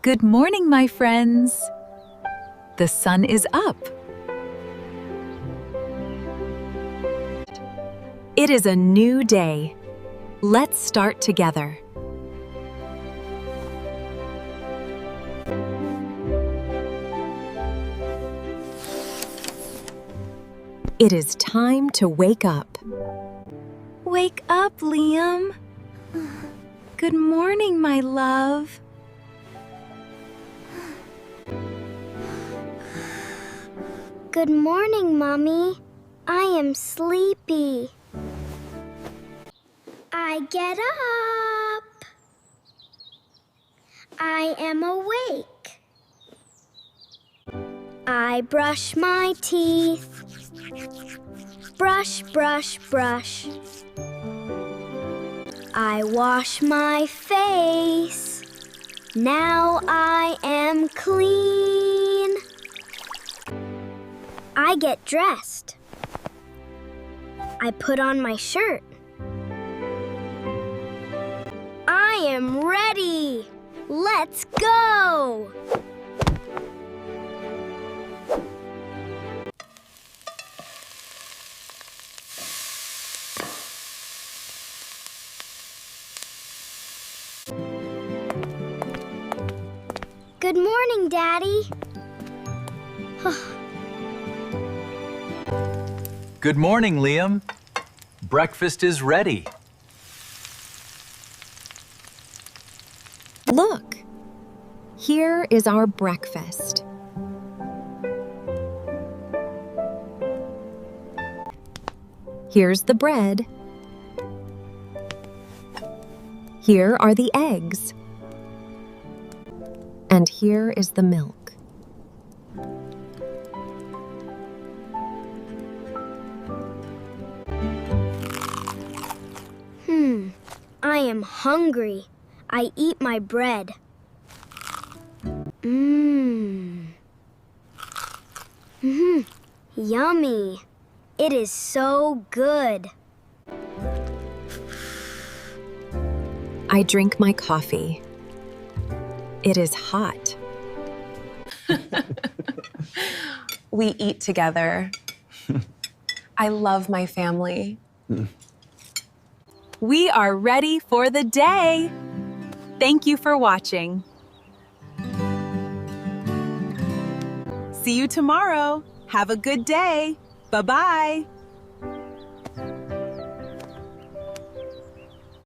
Good morning, my friends. The sun is up. It is a new day. Let's start together. It is time to wake up. Wake up, Liam. Good morning, my love. Good morning, Mommy. I am sleepy. I get up. I am awake. I brush my teeth. Brush, brush, brush. I wash my face. Now I am clean. I get dressed. I put on my shirt. I am ready. Let's go! Good morning, Daddy. Good morning, Liam. Breakfast is ready. Look, here is our breakfast. Here's the bread. Here are the eggs. And here is the milk. I am hungry. I eat my bread. Yummy. It is so good. I drink my coffee. It is hot. We eat together. I love my family. We are ready for the day. Thank you for watching. See you tomorrow. Have a good day. Bye-bye.